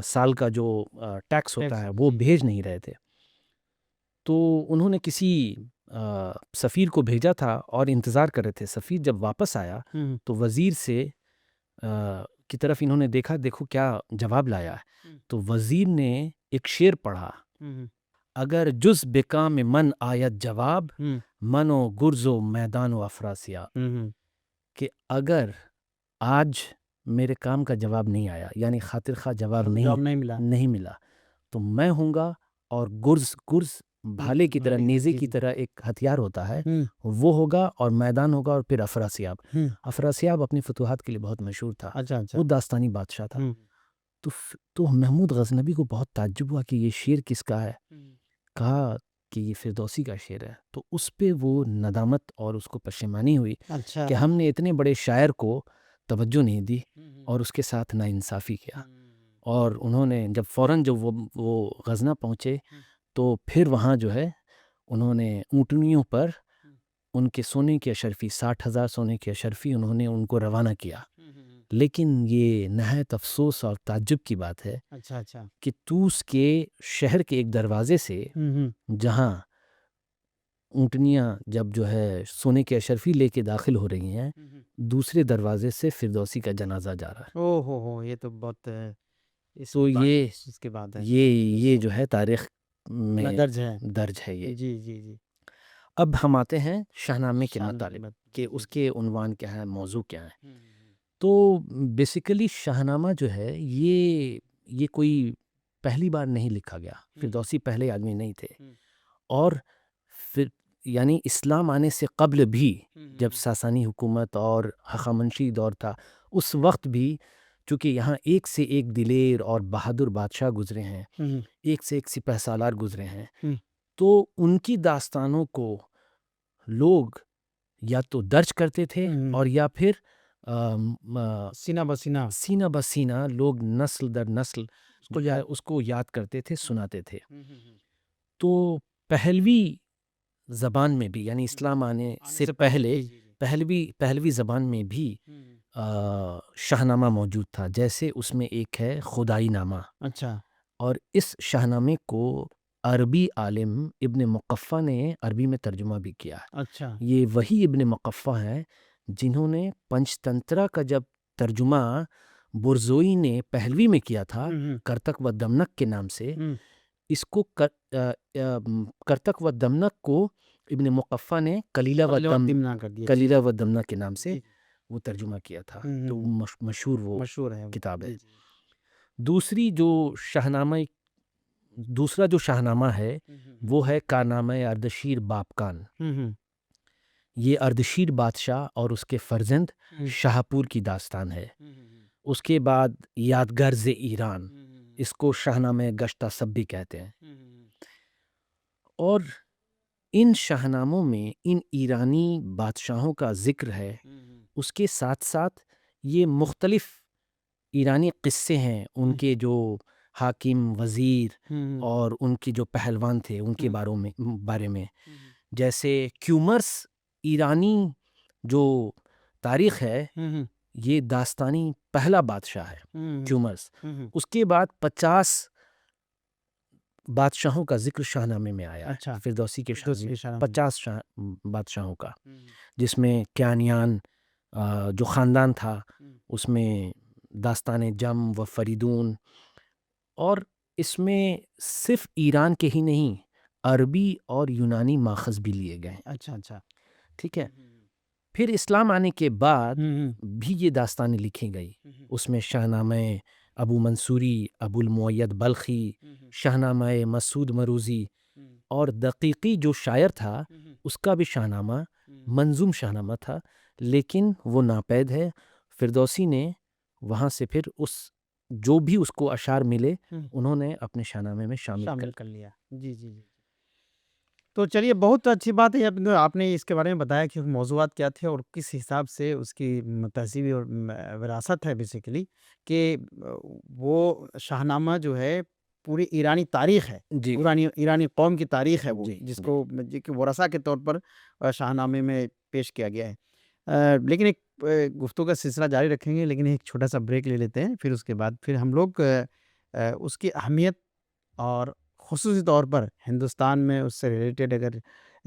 साल का जो टैक्स होता टैक्स, है वो जी। भेज नहीं रहे थे। तो उन्होंने किसी सफ़ीर को भेजा था और इंतज़ार कर रहे थे। सफ़ीर जब वापस आया हुँ, तो वज़ीर से की तरफ इन्होंने देखा, देखो क्या जवाब लाया है। तो वज़ीर ने एक शेर पढ़ा, हुँ, अगर जुज़ बेकाम मन आयत जवाब, हुँ, मनो गुर्ज़ो मैदानो अफ़रासिया, हुँ, कि अगर आज मेरे काम का जवाब नहीं आया, यानी खातिर खा जवाब जवाब नहीं मिला। नहीं मिला, तो मैं हूँगा, और गुर्ज़ भाले की तरह, नेज़े की तरह एक हथियार होता है, हुँ, वो होगा, और मैदान होगा, और फिर अफ़रासियाब। हुँ, अफ़रासियाब अपनी फतूहात के लिए बहुत मशहूर था। अच्छा। वो दास्तानी बादशाह था। हुँ, तो महमूद गज़नवी को बहुत ताज्जुब हुआ कि ये शेर किसका है। कहा कि ये फिरदौसी का शेर है। तो उस पे वो नदामत और उसको पशेमानी हुई अच्छा। कि हमने इतने बड़े शायर को तवज्जो नहीं दी और उसके साथ नाइंसाफ़ी किया। और उन्होंने जब फ़ौरन जब वो गज़ना पहुँचे, तो फिर वहाँ जो है उन्होंने ऊँटनियों पर उनके सोने की अशर्फ़ी, 60,000 सोने की अशर्फ़ी, उन्होंने उनको रवाना किया। लेकिन ये नहायत अफ़सोस और ताज्जुब की बात है अच्छा। कि तूस के शहर के एक दरवाज़े से, जहाँ ऊँटनियाँ जब जो है सोने की अशर्फ़ी लेके दाखिल हो रही हैं, दूसरे दरवाज़े से फिरदौसी का जनाज़ा जा रहा है। ओह हो! ये तो बहुत तो इसके बाद है। ये जो है तारीख़ में दर्ज है। दर्ज है ये। जी। अब हम आते हैं शाहनामे के शाहनामे मुतालिब में, कि जी। उसके उन्वान क्या है, मौज़ू क्या है। तो बेसिकली शाहनामा जो है ये कोई पहली बार नहीं लिखा गया। फिरदौसी पहले आदमी नहीं थे। और फिर यानी इस्लाम आने से क़ब्ल भी, जब सासानी हुकूमत और हख़ामनशी दौर था, उस वक्त भी चूँकि यहाँ एक से एक दिलेर और बहादुर बादशाह गुज़रे हैं, एक से एक सिपहसालार गुज़रे हैं, तो उनकी दास्तानों को लोग या तो दर्ज करते थे और या फिर सीना बसीना लोग नस्ल दर नस्ल उसको याद करते थे, सुनाते थे। तो पहलवी ज़बान में भी, यानी इस्लाम आने से पहले पहलवी ज़बान में भी शाहनामा मौजूद था। जैसे उसमें एक है खुदाई नामा, अच्छा। और इस शाहनामे को अरबी आलिम इब्न मुक़फ़्फ़ा ने अरबी में तर्जुमा भी किया है। अच्छा। ये वही इब्न मुक़फ़्फ़ा हैं जिन्होंने पंचतंत्रा का जब तर्जुमा बुरज़ोई ने पहलवी में किया था करतक व दमनक के नाम से। इसको करतक व दमनक को इब्न मुक़फ़्फ़ा ने कलीला व दमना के नाम से वो तर्जुमा किया था। तो मशहूर है किताब है। दूसरा जो शाहनामा है वो है कारनामा अर्दशीर बाबकान। ये अर्दशीर बादशाह और उसके फर्जंद शाहपुर की दास्तान है। उसके बाद यादगार ज़े ईरान, इसको शाहनामे गश्ता सब भी कहते हैं। और इन शाहनामों में इन ईरानी बादशाहों का जिक्र है। उसके साथ साथ ये मुख्तलिफ ईरानी क़िस्से हैं, उनके जो हाकिम वज़ीर और उनके जो पहलवान थे उनके बारे में। जैसे क्यूमर्स ईरानी जो तारीख़ है, ये दास्तानी पहला बादशाह है क्यूमर्स। उसके बाद 50 बादशाहों का जिक्र शाहनामे में आया। अच्छा। फिरदौसी के 50 बादशाहों का, जिसमें क्यानियान जो ख़ानदान था उसमें दास्तान जम व फरीदून, और इसमें सिर्फ ईरान के ही नहीं अरबी और यूनानी माखज़ भी लिए गए। अच्छा, ठीक है। फिर इस्लाम आने के बाद भी ये दास्तानें लिखी गई। उसमें शाहनामे अबू मंसूरी, अबुल मुअय्यद बल्खी, शाहनामा मसूद मरूज़ी, और दक़ीक़ी जो शायर था उसका भी शाहनामा मंजूम शाहनामा था, लेकिन वो नापैद है। फिरदौसी ने वहाँ से फिर उस जो भी उसको अशार मिले उन्होंने अपने शाहनामे में शामिल कर लिया। जी। तो चलिए, बहुत अच्छी बात है आपने इसके बारे में बताया कि मौज़ूआत क्या थे और किस हिसाब से उसकी तहज़ीबी और विरासत है बेसिकली, कि वो शाहनामा जो है पूरी ईरानी तारीख़ है, ईरानी कौम की तारीख़ है वो, जिसको वरसा के तौर पर शाहनामे में पेश किया गया है। लेकिन एक गुफ्तगू का सिलसिला जारी रखेंगे, लेकिन एक छोटा सा ब्रेक ले लेते हैं। फिर उसके बाद फिर हम लोग उसकी अहमियत और ख़ुसूसी तौर पर हिंदुस्तान में उससे रिलेटेड अगर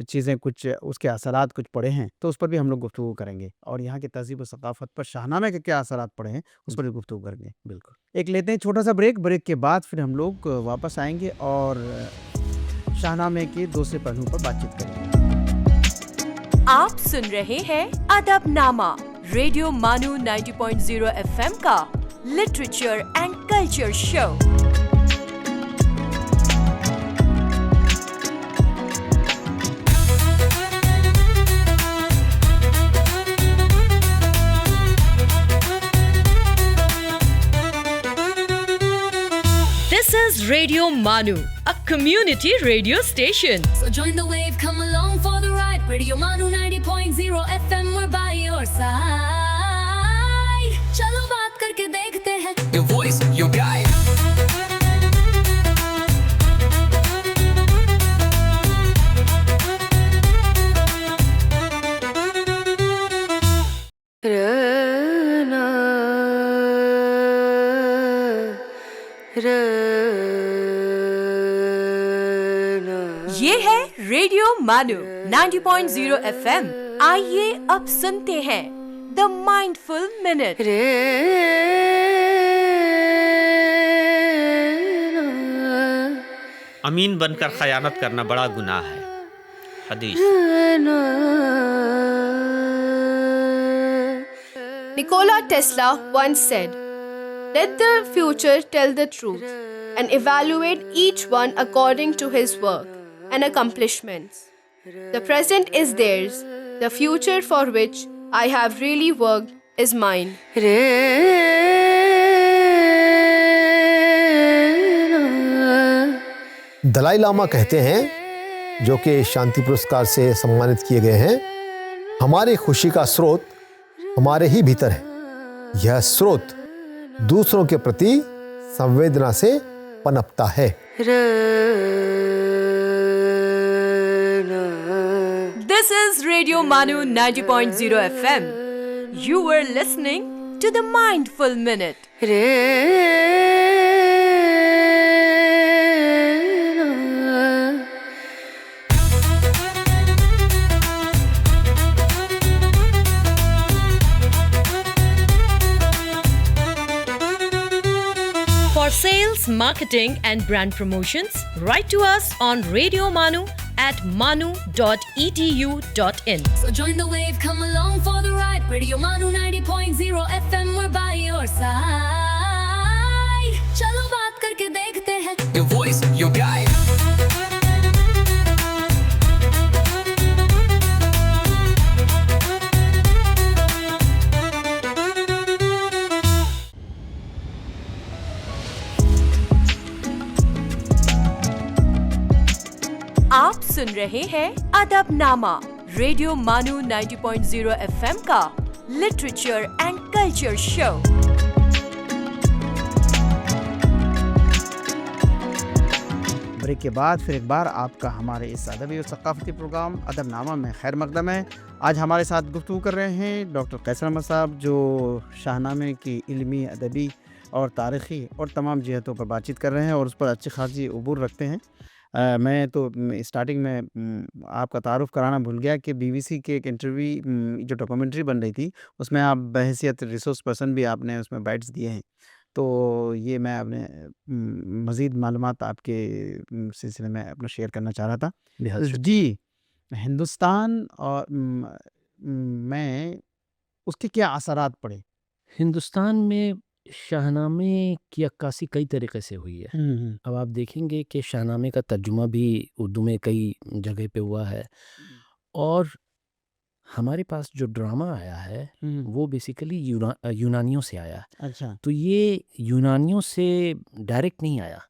चीज़ें कुछ उसके असरात कुछ पड़े हैं तो उस पर भी हम लोग गुफ्तगू करेंगे, और यहाँ की तहज़ीब और सक़ाफ़त पर शाहनामे के क्या असरात पड़े हैं उस पर भी गुफ्तगू करेंगे। बिल्कुल। एक लेते हैं छोटा सा ब्रेक के बाद फिर हम लोग वापस आएंगे और शाहनामे के दूसरे पहलू पर बातचीत करेंगे। आप सुन रहे हैं अदबनामा, रेडियो मानू 90.0 FM का literature and culture show. This is Radio Manu, a community radio station. So join the wave, come along for the ride. Radio Manu 90.0 FM, we're by your side. चलो बात करके देखते हैं. Your voice, your guide. ये है radio मानू 90.0 FM। आइए अब सुनते हैं द माइंडफुल मिनट। अमीन बनकर खयानत करना बड़ा गुनाह है। हदीस। Nikola Tesla once said, "Let the future tell the truth and evaluate each one according to his work and accomplishments. The present is theirs. The future for which I have really worked is mine." Dalai Lama कहते हैं, जो कि शांति पुरस्कार से सम्मानित किए गए हैं, हमारी खुशी का स्रोत हमारे ही भीतर है। यह स्रोत दूसरों के प्रति संवेदना से पनपता है। This is Radio Manu 90.0 FM. You were listening to the Mindful Minute. sales, marketing and brand promotions, write to us on Radio Manu at manu.edu.in. So join the wave, come along for the ride. Radio Manu 90.0 FM, we're by your side. चलो बात करके देखते हैं. Your voice, your guide. आप सुन रहे हैं अदबनामा, radio मानू 90.0 FM का literature and culture show. Break के बाद फिर एक बार आपका हमारे इस अदबी और सकाफती प्रोग्राम अदबनामा में खैर मकदम है। आज हमारे साथ गुफ्तगू कर रहे हैं डॉक्टर कैसर अहमद साहब, जो शाहनामे की इल्मी, अदबी और तारीख़ी और तमाम जिहतों पर बातचीत कर रहे हैं और उस पर अच्छी खासी उबूर रखते हैं। मैं तो स्टार्टिंग में आपका तारुफ कराना भूल गया कि बीबीसी के एक इंटरव्यू जो डॉक्यूमेंट्री बन रही थी उसमें आप बहैसियत रिसोर्स पर्सन भी आपने उसमें बाइट्स दिए हैं। तो ये मैं अपने मज़ीद मालूमात आपके सिलसिले में अपना शेयर करना चाह रहा था। जी, हिंदुस्तान और में उसके क्या असरात पड़े? हिंदुस्तान में शाहनामे की अक्कासी कई तरीक़े से हुई है। अब आप देखेंगे कि शाहनामे का तर्जुमा भी उर्दू में कई जगह पे हुआ है और हमारे पास जो ड्रामा आया है वो बेसिकली यूनानियों से आया है। अच्छा। तो ये यूनानियों से डायरेक्ट नहीं आया,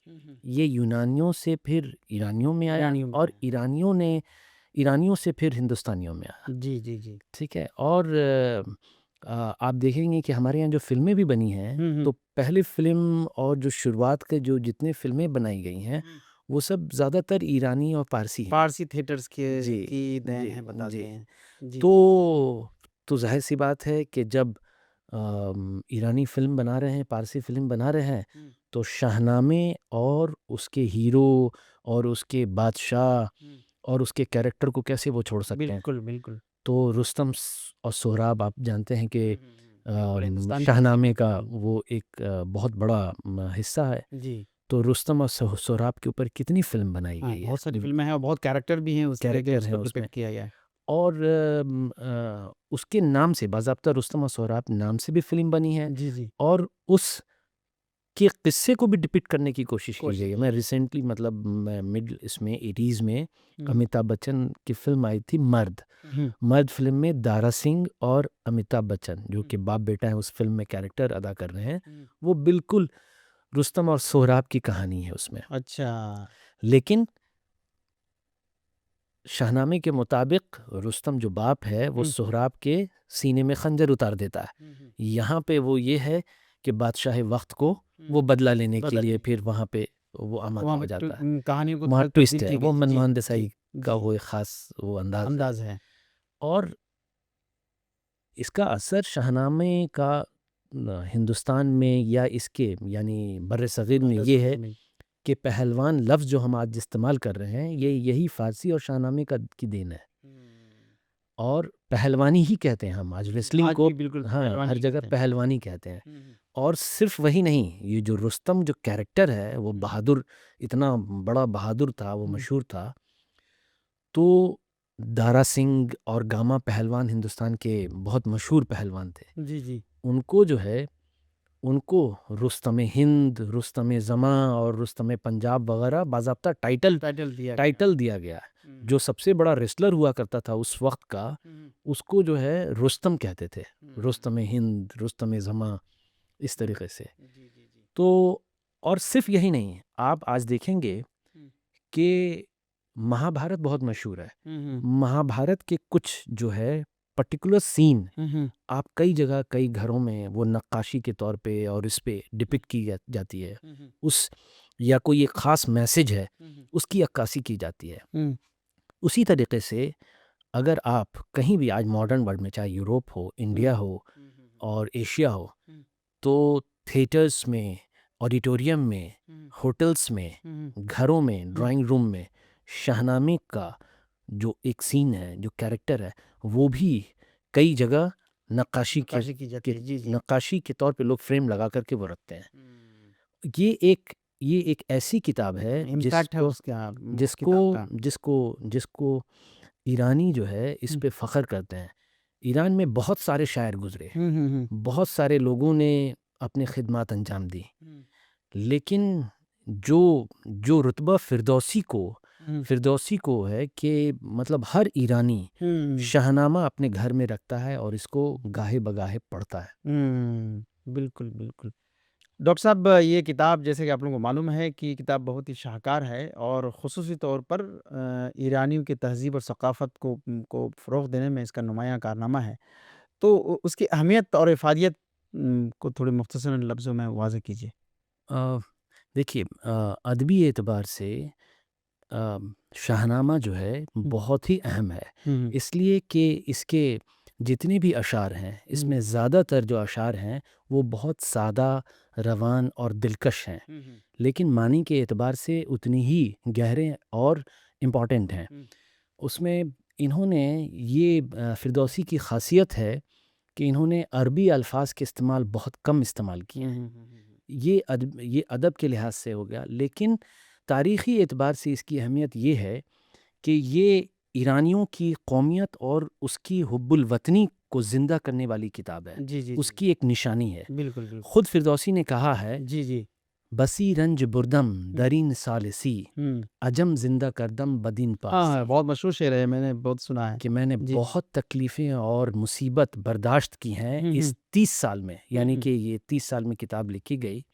ये यूनानियों से फिर ईरानियों में आया और ईरानियों से फिर हिंदुस्तानियों में आया। जी जी जी, ठीक है। और आप देखेंगे कि हमारे यहाँ जो फ़िल्में भी बनी हैं तो पहली फ़िल्म और जो शुरुआत के जो जितने फ़िल्में बनाई गई हैं वो सब ज़्यादातर ईरानी और पारसी हैं। पारसी थिएटर्स के जी, की देन जी, है बताते जी। हैं। जी। तो ज़ाहिर सी बात है कि जब ईरानी फ़िल्म बना रहे हैं, पारसी फ़िल्म बना रहे हैं तो शाहनामे और उसके हीरो और उसके बादशाह और उसके कैरेक्टर को कैसे वो छोड़ सकते हैं। बिल्कुल बिल्कुल। तो रुस्तम और सोहराब आप जानते हैं कि हिंदुस्तान की शाहनामे का वो एक बहुत बड़ा हिस्सा है। जी, तो रुस्तम और सोहराब के ऊपर कितनी फ़िल्म बनाई हाँ, गई है। बहुत सारी फिल्में हैं और बहुत कैरेक्टर भी हैं उसके कैरेक्टर उसको हैं डिपिक्ट उसमें किया गया है। और उसके नाम से बाज़ाब्ता रुस्तम और सोहराब नाम से भी फ़िल्म बनी है जी जी। और उस के किस्से को भी डिपिक्ट करने की कोशिश की गई है। मैं रिसेंटली मतलब मैं मिड इसमें 80s में अमिताभ बच्चन की फ़िल्म आई थी मर्द। मर्द फ़िल्म में दारा सिंह और अमिताभ बच्चन जो कि बाप बेटा हैं उस फ़िल्म में कैरेक्टर अदा कर रहे हैं, वो बिल्कुल रुस्तम और सोहराब की कहानी है उसमें। अच्छा। लेकिन शाहनामे के मुताबिक रुस्तम जो बाप है वो सोहराब के सीने में खंजर उतार देता है। यहाँ पे वो ये है कि बादशाह वक्त को वो बदला लेने के लिए फिर वहाँ पे वो आमादा हो जाता है। कहानी को वहाँ थोड़ा ट्विस्ट तब्दील है, की वो गई। मनमोहन जी, देसाई जी, का जी। वो एक ख़ास वो अंदाज है। है। और इसका असर शाहनामे का हिंदुस्तान में या इसके यानी बर्र-ए-सग़ीर में ये है कि पहलवान लफ्ज़ जो हम आज इस्तेमाल कर रहे हैं ये यही फ़ारसी और शाहनामे की देन है। और पहलवानी ही कहते हैं हम आज रेसलिंग आज को। भी बिल्कुल हाँ, पहलवानी हर ही जगह कहते हैं। पहलवानी कहते हैं। और सिर्फ वही नहीं, ये जो रुस्तम जो कैरेक्टर है वो बहादुर, इतना बड़ा बहादुर था, वो मशहूर था। तो दारा सिंह और गामा पहलवान हिंदुस्तान के बहुत मशहूर पहलवान थे। जी जी। उनको जो है उनको रुस्तम हिंद, रुस्तम ज़मां और रुस्तम पंजाब वगैरह बाज़ाब्ता टाइटल टाइटल दिया गया है। जो सबसे बड़ा रेसलर हुआ करता था उस वक्त का उसको जो है रुस्तम कहते थे। रुस्तम हिंद, रुस्तम ज़मां, इस तरीके से। तो और सिर्फ यही नहीं, आप आज देखेंगे कि महाभारत बहुत मशहूर है। महाभारत के कुछ जो है पर्टिकुलर सीन आप कई जगह कई घरों में वो नक्काशी के तौर पे और इस पे डिपिक्ट की जाती है। उस या कोई एक ख़ास मैसेज है उसकी अक्कासी की जाती है। उसी तरीके से अगर आप कहीं भी आज मॉडर्न वर्ल्ड में, चाहे यूरोप हो, इंडिया हो और एशिया हो, तो थिएटर्स में, ऑडिटोरियम में, होटल्स में, घरों में, ड्राइंग रूम में शाहनामे का जो एक सीन है, जो कैरेक्टर है, वो भी कई जगह नक्काशी की जाती है। जी जी। नक्काशी के तौर पे लोग फ्रेम लगा करके वो रखते हैं। ये एक ऐसी किताब है इम्पैक्ट है उसका जिसको किताब का। जिसको जिसको ईरानी जो है इस पे फ़ख्र करते हैं। ईरान में बहुत सारे शायर गुज़रे, बहुत सारे लोगों ने अपनी खिदमत अंजाम दी, लेकिन जो रुतबा फ़िरदौसी को है कि मतलब हर ईरानी शाहनामा अपने घर में रखता है और इसको गाहे बगाहे पढ़ता है। बिल्कुल बिल्कुल। डॉक्टर साहब, ये किताब जैसे कि आप लोगों को मालूम है कि ये किताब बहुत ही शाहकार है और ख़ुसूसी तौर पर ईरानियों की तहज़ीब और सक़ाफ़त को फ़रोग़ देने में इसका नुमायाँ कारनामा है। तो उसकी अहमियत और इफ़ादियत को थोड़े मुख़्तसरन लफ्ज़ों में वाज़ेह कीजिए। देखिए, अदबी एतबार से शाहनामा जो है बहुत ही अहम है, इसलिए कि इसके जितने भी अशार हैं इसमें ज़्यादातर जो अशार हैं वो बहुत सादा, रवान और दिलकश हैं, लेकिन मानी के एतबार से उतनी ही गहरे और इम्पॉर्टेंट हैं। उसमें इन्होंने ये फ़िरदौसी की ख़ासियत है कि इन्होंने अरबी अल्फाज के इस्तेमाल बहुत कम इस्तेमाल किए हैं। ये अदब के लिहाज से हो गया, लेकिन तारीख़ी एतबार से इसकी अहमियत ये है कि ये ईरानियों की कौमियत और उसकी हुब्बुल वतनी को ज़िंदा करने वाली किताब है। जी। उसकी एक निशानी है। बिल्कुल बिल्कुल। खुद फ़िरदौसी ने कहा है, जी। बसी रंज बुरदम दरीन सालसी अजम जिंदा करदम बदीन पास। हाँ, बहुत मशहूर शेर है, मैंने बहुत सुना है कि मैंने बहुत तकलीफ़ें और मुसीबत बर्दाश्त की हैं इस 30 साल में, यानी कि ये 30 साल में किताब लिखी गई।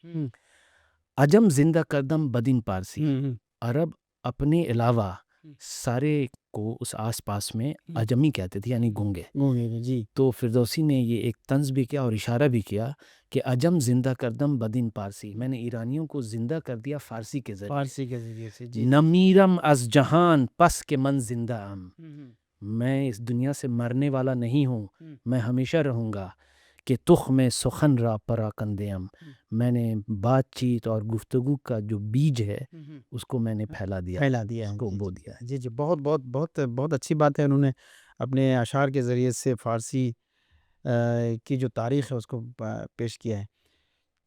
अजम जिंदा करदम बदीन पारसी, अरब अपने अलावा सारे को उस आसपास में अजमी कहते थे, यानी गूंगे। जी। तो फ़िरदौसी ने ये एक तंज़ भी किया और इशारा भी किया कि अजम जिंदा करदम बदीन पारसी, मैंने ईरानियों को जिंदा कर दिया फ़ारसी के ज़रिए से। जी। नमीरम अज़ जहान पस के मन जिंदा अम, मैं इस दुनिया से मरने वाला नहीं हूँ, मैं हमेशा रहूँगा। कि तुख में सुखन रा पराकंदेम, मैंने बातचीत और गुफ्तगू का जो बीज है उसको मैंने फैला दिया है, उसको बो दिया है। जी। बहुत अच्छी बात है। उन्होंने अपने अशार के ज़रिए से फ़ारसी की जो तारीख़ है उसको पेश किया है।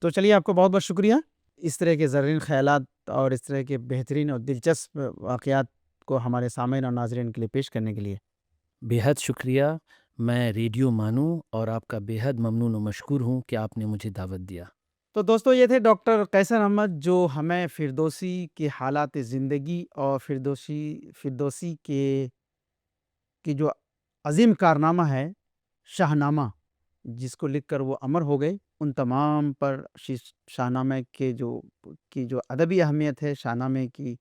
तो चलिए, आपको बहुत बहुत शुक्रिया इस तरह के ज़र्रीन ख़यालात और इस तरह के बेहतरीन और दिलचस्प वाक़यात को हमारे सामईन और नाज़रीन के लिए पेश करने के लिए। बेहद शुक्रिया। मैं रेडियो मानू और आपका बेहद ममनून और मशकूर हूँ कि आपने मुझे दावत दिया। तो दोस्तों, ये थे डॉक्टर कैसर अहमद, जो हमें फ़िरदौसी के हालात ज़िंदगी और फ़िरदौसी की जो अज़ीम कारनामा है शाहनामा, जिसको लिखकर वो अमर हो गए, उन तमाम पर शाहनामे की जो अदबी अहमियत है, शाहनामे की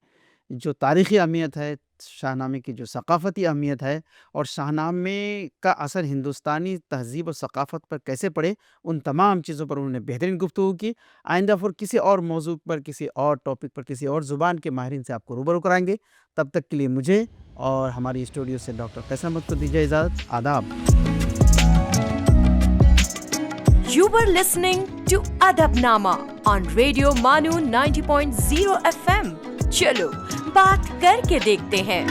जो तारीख़ी अहमियत है, शाहनामे की जो सक़ाफ़ती अहमियत है और शाहनामे का असर हिंदुस्तानी तहज़ीब और सक़ाफ़त पर कैसे पड़े, उन तमाम चीज़ों पर उन्होंने बेहतरीन गुफ्तगू की। आइंदा फिर किसी और मौज़ू पर, किसी और टॉपिक पर, किसी और ज़ुबान के माहिरीन से आपको रूबरू कराएंगे। तब तक के लिए मुझे और हमारी स्टूडियो से डॉक्टर कैसर अहमद को दीजिए इजाज़त। आदाब। You were listening to Adabnama on Radio Manu 90.0 FM. चलो बात करके देखते हैं।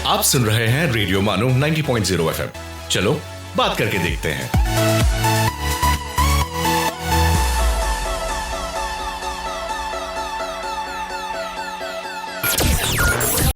आप सुन रहे हैं रेडियो मानो 90.0 FM। चलो बात करके देखते हैं।